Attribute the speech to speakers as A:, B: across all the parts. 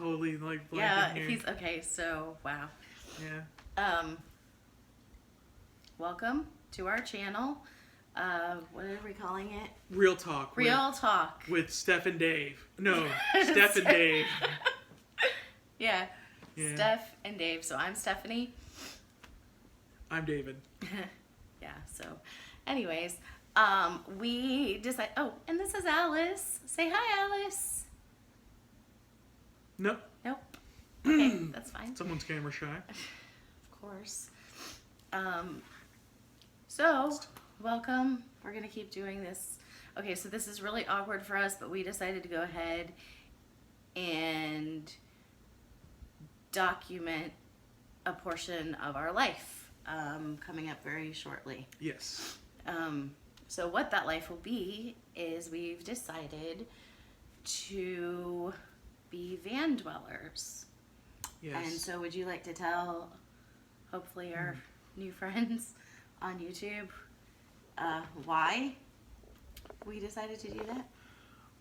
A: totally like blanking
B: Yeah,
A: here.
B: he's okay. So wow.
A: Yeah.
B: Welcome to our channel. What are we calling it?
A: Real talk.
B: Real talk.
A: With Steph and Dave. No, Steph and Dave.
B: Yeah.
A: Yeah.
B: Steph and Dave. So I'm Stephanie.
A: I'm David.
B: Yeah. So, anyways, we decide. Oh, and this is Alice. Say hi, Alice.
A: Nope.
B: Nope. Okay, that's fine.
A: Someone's camera shy.
B: Of course. So, welcome. We're going to keep doing this. Okay, so this is really awkward for us, but we decided to go ahead and document a portion of our life coming up very shortly.
A: Yes.
B: So what that life will be is we've decided to be van dwellers.
A: Yes.
B: And so would you like to tell, hopefully, our new friends on YouTube why we decided to do that?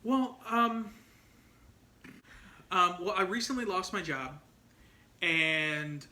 A: Well, I recently lost my job, and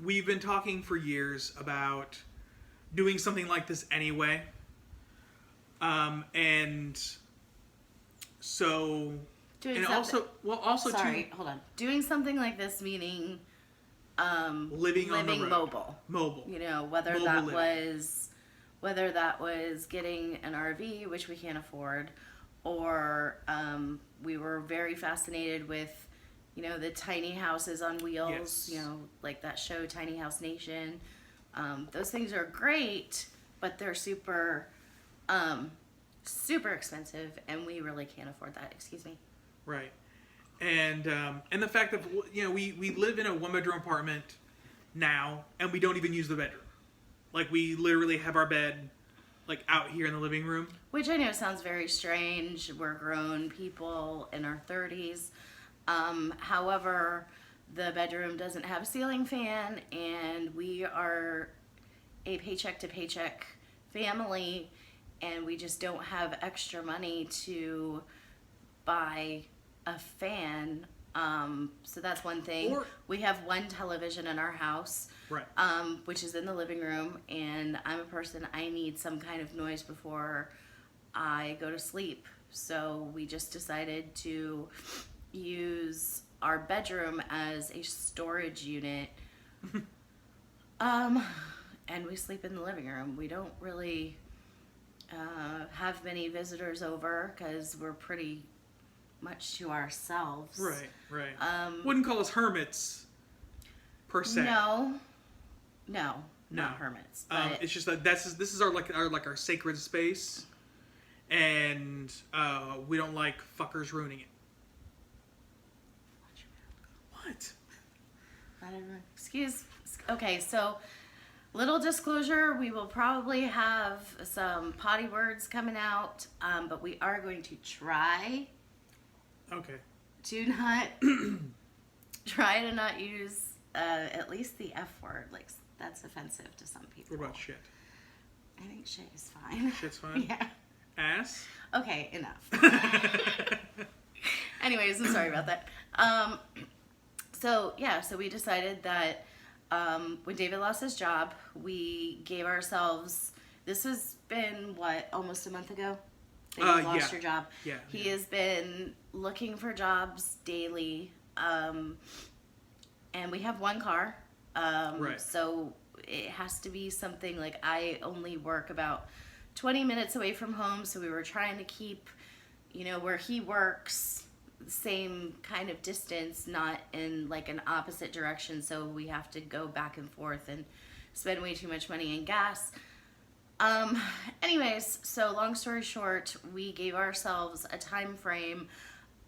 A: we've been talking for years about doing something like this anyway. And so,
B: hold on. Doing something like this meaning
A: living on the road.
B: mobile. You know, whether that was getting an RV, which we can't afford, or we were very fascinated with, you know, the tiny houses on wheels.
A: Yes.
B: You know, like that show Tiny House Nation. Those things are great, but they're super expensive, and we really can't afford that. Excuse me.
A: Right. And the fact that, you know, we live in a one-bedroom apartment now, and we don't even use the bedroom. Like, we literally have our bed, like, out here in the living room.
B: Which I know sounds very strange. We're grown people in our 30s. However, the bedroom doesn't have a ceiling fan, and we are a paycheck-to-paycheck family, and we just don't have extra money to buy a fan. So that's one thing. We have one television in our house,
A: right?
B: Which is in the living room, and I'm a person, I need some kind of noise before I go to sleep. So we just decided to use our bedroom as a storage unit. And we sleep in the living room. We don't really have many visitors over because we're pretty much to ourselves.
A: Right. Wouldn't call us hermits, per se.
B: No, not hermits. But
A: it's just that this is our sacred space, and we don't like fuckers ruining it. What?
B: I don't know. Okay, so little disclosure, we will probably have some potty words coming out, but we are going to try.
A: Okay.
B: Do not try to not use at least the F word. Like, that's offensive to some people.
A: What about shit?
B: I think shit is fine.
A: Shit's fine?
B: Yeah.
A: Ass?
B: Okay, enough. Anyways, I'm sorry about that. So we decided that when David lost his job, we gave ourselves, this has been, almost a month ago? That you lost your job.
A: Yeah.
B: He has been looking for jobs daily, and we have one car.
A: Right.
B: So it has to be something like, I only work about 20 minutes away from home, so we were trying to keep, you know, where he works the same kind of distance, not in like an opposite direction, so we have to go back and forth and spend way too much money in gas. Anyways, so long story short, we gave ourselves a time frame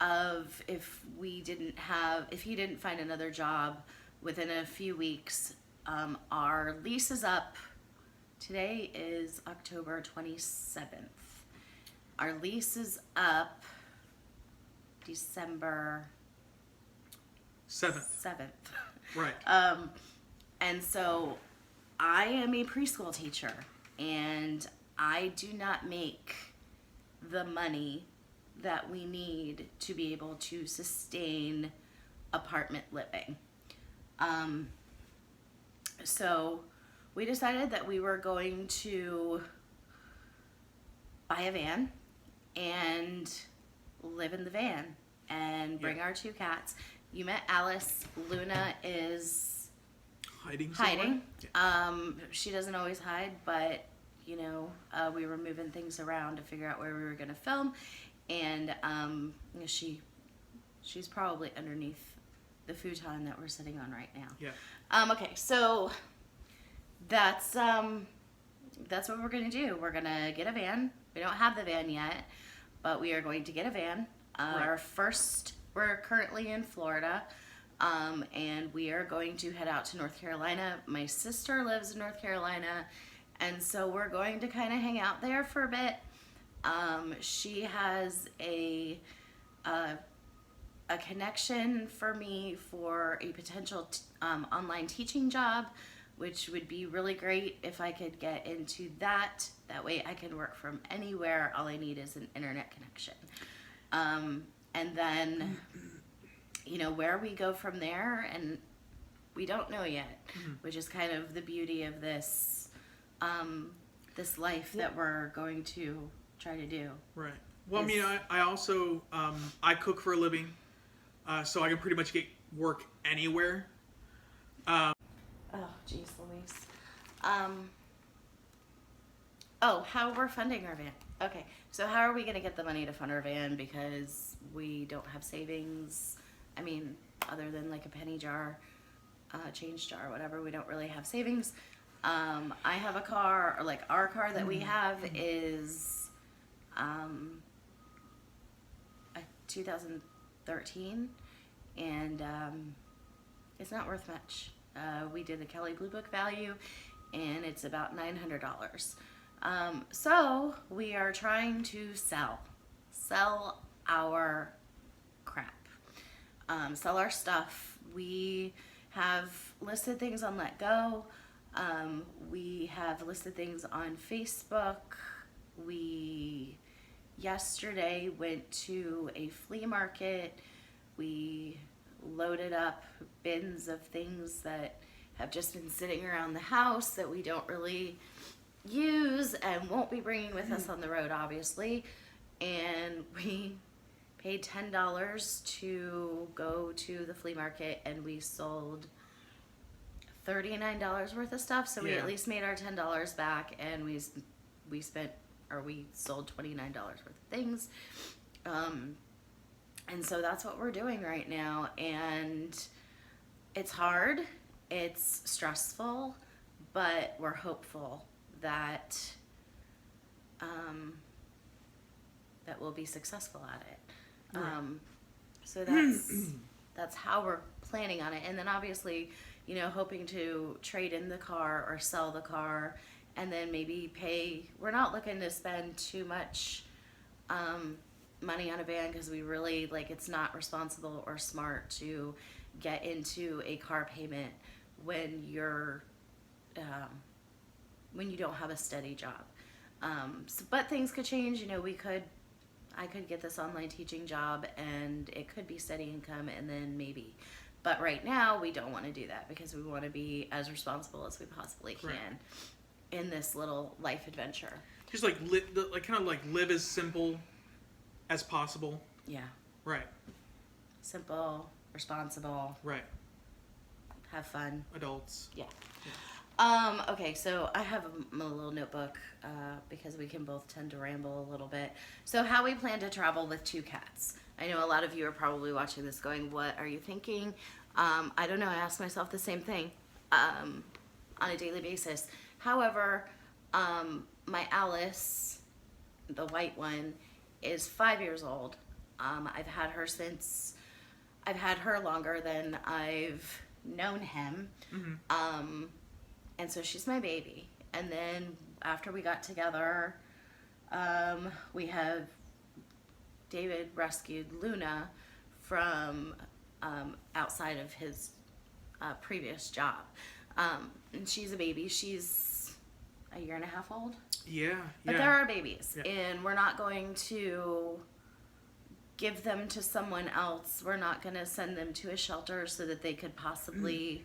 B: of if he didn't find another job within a few weeks. Our lease is up. Today is October 27th. Our lease is up December 7th.
A: Right.
B: And so I am a preschool teacher, and I do not make the money that we need to be able to sustain apartment living. So we decided that we were going to buy a van and live in the van and bring our 2 cats. You met Alice. Luna is
A: hiding.
B: She doesn't always hide, but you know, we were moving things around to figure out where we were going to film, and you know, she's probably underneath the futon that we're sitting on right now.
A: Yeah.
B: Okay, so that's what we're gonna do. We're gonna get a van. We don't have the van yet, but we are going to get a van. We're currently in Florida, and we are going to head out to North Carolina. My sister lives in North Carolina, and so we're going to kind of hang out there for a bit. She has a connection for me for a potential online teaching job, which would be really great if I could get into that. That way I can work from anywhere. All I need is an internet connection. And then, you know, where we go from there, and we don't know yet, which is kind of the beauty of this this life that we're going to try to do.
A: Right. Well, I mean, I also, I cook for a living, so I can pretty much get work anywhere.
B: Oh, geez, Louise. How we're funding our van. Okay, so how are we going to get the money to fund our van, because we don't have savings? I mean, other than like a penny jar, change jar, whatever, we don't really have savings. I have a car, or like our car that we have is a 2013, and it's not worth much. We did the Kelley Blue Book value, and it's about $900. So we are trying to sell our crap, sell our stuff. We have listed things on Let Go. We have listed things on Facebook. We yesterday went to a flea market. We loaded up bins of things that have just been sitting around the house that we don't really use and won't be bringing with us on the road, obviously. And we paid $10 to go to the flea market, and we sold $39 worth of stuff. So we at least made our $10 back, and we sold $29 worth of things. And so that's what we're doing right now, and it's hard, it's stressful, but we're hopeful that that we'll be successful at it. So that's how we're planning on it. And then obviously, you know, hoping to trade in the car or sell the car, and then maybe pay. We're not looking to spend too much money on a van, because we really, like, it's not responsible or smart to get into a car payment when you're when you don't have a steady job. But things could change. You know, I could get this online teaching job, and it could be steady income, and then maybe. But right now, we don't want to do that, because we want to be as responsible as we possibly can in this little life adventure.
A: Just like live as simple as possible.
B: Yeah.
A: Right.
B: Simple, responsible.
A: Right.
B: Have fun.
A: Adults.
B: Yeah. Okay, so I have a little notebook because we can both tend to ramble a little bit. So how we plan to travel with 2 cats. I know a lot of you are probably watching this going, what are you thinking? I don't know, I ask myself the same thing on a daily basis. However, my Alice, the white one, is 5 years old. I've had her longer than I've known him. And so she's my baby. And then after we got together, David rescued Luna from outside of his previous job. And she's a baby. She's a year and a half old.
A: Yeah.
B: But there are babies. Yeah. And we're not going to give them to someone else. We're not going to send them to a shelter so that they could possibly,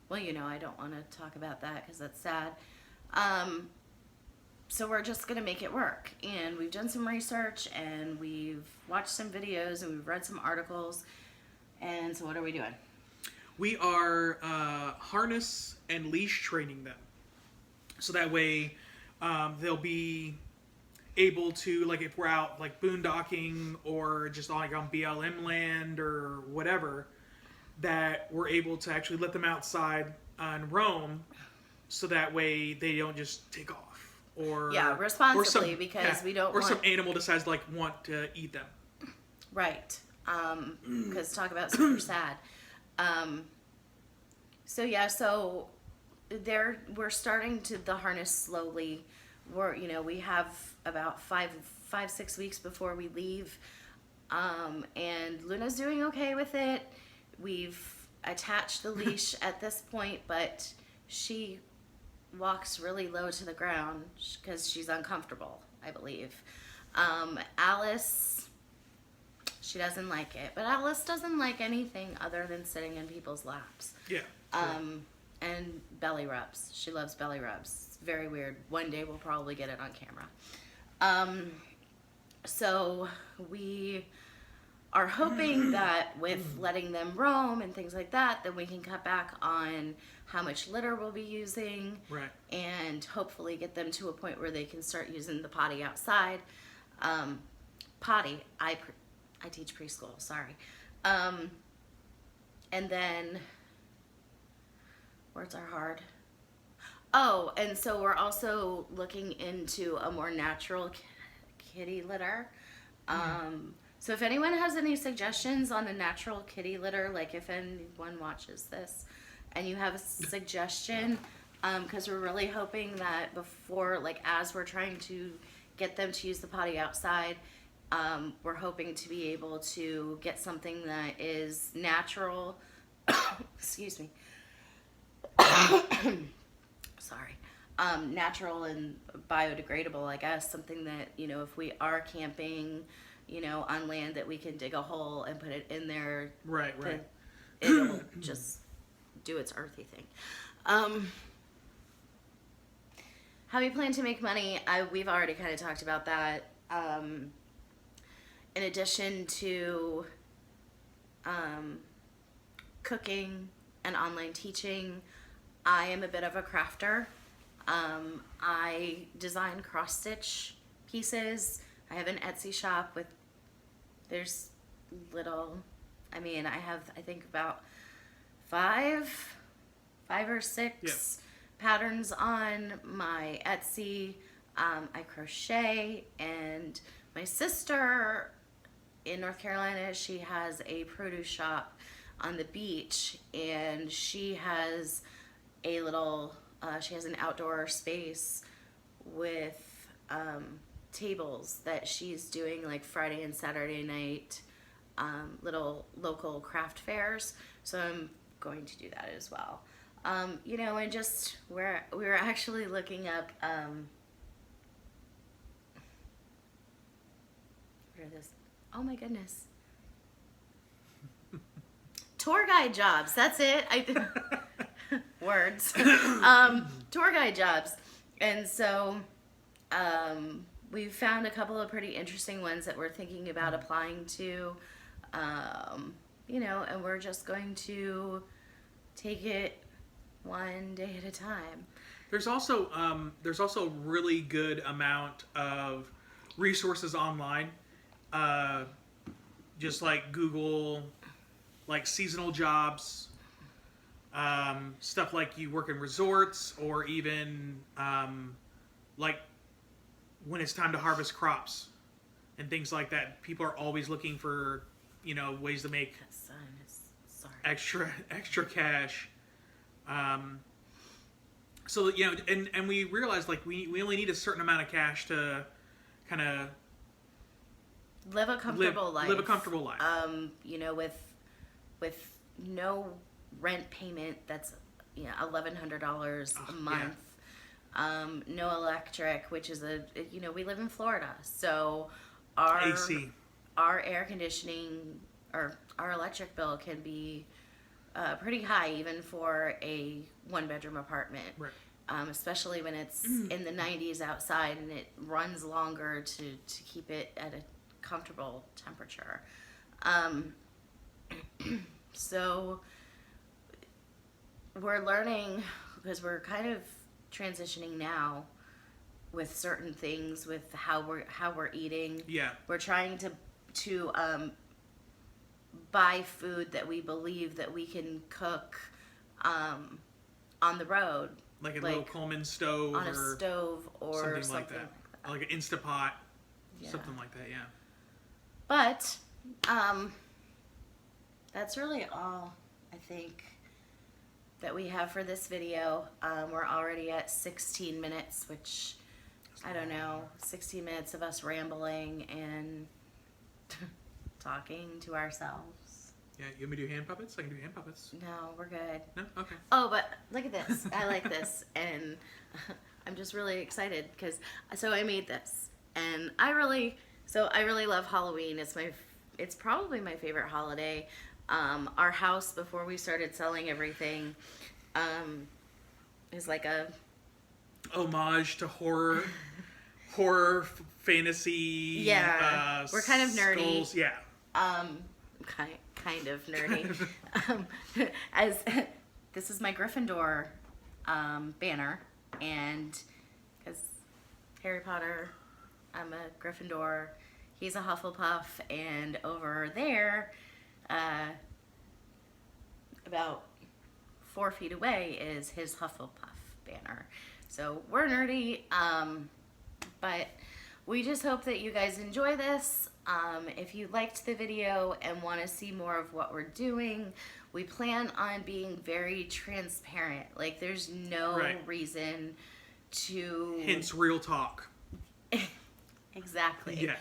B: well, you know, I don't want to talk about that because that's sad. So we're just going to make it work. And we've done some research and we've watched some videos and we've read some articles. And so what are we doing?
A: We are harness and leash training them. So that way they'll be able to, like if we're out like boondocking or just like on BLM land or whatever, that we're able to actually let them outside and roam so that way they don't just take off. Or
B: responsibly, because we don't want...
A: Or some animal decides to like want to eat them.
B: Right. Because talk about super sad. So we're starting to the harness slowly. We have about 5-6 weeks before we leave. And Luna's doing okay with it. We've attached the leash at this point, but she walks really low to the ground because she's uncomfortable, I believe. Alice, she doesn't like it, but Alice doesn't like anything other than sitting in people's laps.
A: Yeah.
B: And belly rubs. She loves belly rubs. It's very weird. One day we'll probably get it on camera. So we are hoping that with letting them roam and things like that, then we can cut back on how much litter we'll be using.
A: Right.
B: And hopefully get them to a point where they can start using the potty outside. Potty, I teach preschool, sorry. And then, words are hard. Oh, and so we're also looking into a more natural kitty litter. So if anyone has any suggestions on a natural kitty litter, like if anyone watches this and you have a suggestion, because we're really hoping that before, like as we're trying to get them to use the potty outside, we're hoping to be able to get something that is natural. Excuse me. Sorry. Natural and biodegradable, I guess. Something that, if we are camping, on land, that we can dig a hole and put it in there.
A: Right.
B: It'll just do its earthy thing. How we plan to make money, we've already kind of talked about that. In addition to cooking and online teaching, I am a bit of a crafter. I design cross-stitch pieces. I have an Etsy shop there's little, I have, I think about five or six patterns on my Etsy. I crochet, and my sister in North Carolina, she has a produce shop on the beach, and she has a little, she has an outdoor space with tables that she's doing like Friday and Saturday night little local craft fairs. So I'm going to do that as well. And just we were actually looking up what are this? Oh my goodness. Tour guide jobs. That's it. Words. Tour guide jobs. And so we found a couple of pretty interesting ones that we're thinking about applying to, and we're just going to take it one day at a time.
A: There's also a really good amount of resources online, just like Google, like seasonal jobs, stuff like you work in resorts, or even like when it's time to harvest crops and things like that. People are always looking for, ways to make extra cash. So, and we realized like we only need a certain amount of cash to kind of
B: live a comfortable life.
A: Live a comfortable life.
B: With no rent payment that's $1,100 a month.
A: Yeah.
B: No electric, which is we live in Florida, so our
A: AC.
B: our air conditioning or our electric bill can be pretty high even for a one-bedroom apartment.
A: Right.
B: Especially when it's in the 90s outside and it runs longer to keep it at a comfortable temperature. So we're learning, because we're kind of transitioning now with certain things, with how we're eating.
A: Yeah.
B: We're trying to buy food that we believe that we can cook on the road.
A: Like a little Coleman stove,
B: on a
A: or
B: stove or
A: something like that. Like an Instapot, something like that. Yeah.
B: But that's really all I think that we have for this video. We're already at 16 minutes, which I don't know, 16 minutes of us rambling and talking to ourselves.
A: Yeah, you want me to do hand puppets? I can do hand puppets.
B: No, we're good.
A: No? Okay.
B: Oh, but look at this. I like this. And I'm just really excited because, so I made this. And I really love Halloween. It's probably my favorite holiday. Our house, before we started selling everything, is like a
A: homage to horror fantasy.
B: Yeah, we're kind of nerdy.
A: Skulls. Yeah.
B: Kind of nerdy. As this is my Gryffindor banner, and because Harry Potter, I'm a Gryffindor. He's a Hufflepuff, and over there, about 4 feet away, is his Hufflepuff banner. So we're nerdy, but we just hope that you guys enjoy this. If you liked the video and want to see more of what we're doing, we plan on being very transparent. Like, there's no reason to...
A: Hence real talk.
B: Exactly.
A: Yeah.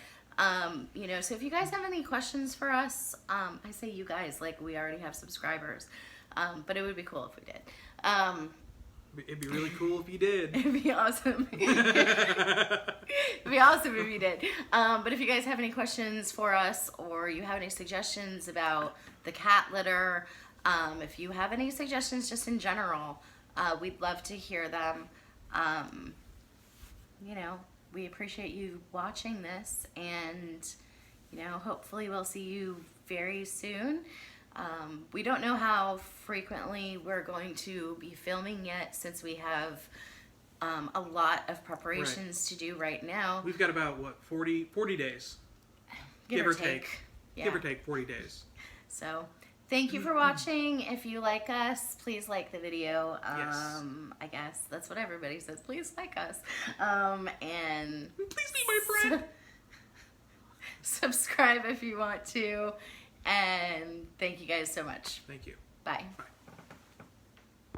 B: You know, so if you guys have any questions for us, I say you guys, like we already have subscribers, but it would be cool if we did.
A: It'd be really cool if you did.
B: It'd be awesome. It'd be awesome if you did. But if you guys have any questions for us, or you have any suggestions about the cat litter, if you have any suggestions just in general, we'd love to hear them. You know, we appreciate you watching this, and, you know, hopefully we'll see you very soon. We don't know how frequently we're going to be filming yet, since we have a lot of preparations to do right now.
A: We've got about, what, 40 days? Give or take.
B: Yeah.
A: Give or take 40 days.
B: So, thank you for watching. If you like us, please like the video.
A: Yes.
B: I guess that's what everybody says. Please like us. And
A: please be my friend.
B: Subscribe if you want to. And thank you guys so much.
A: Thank you.
B: Bye.
A: Bye.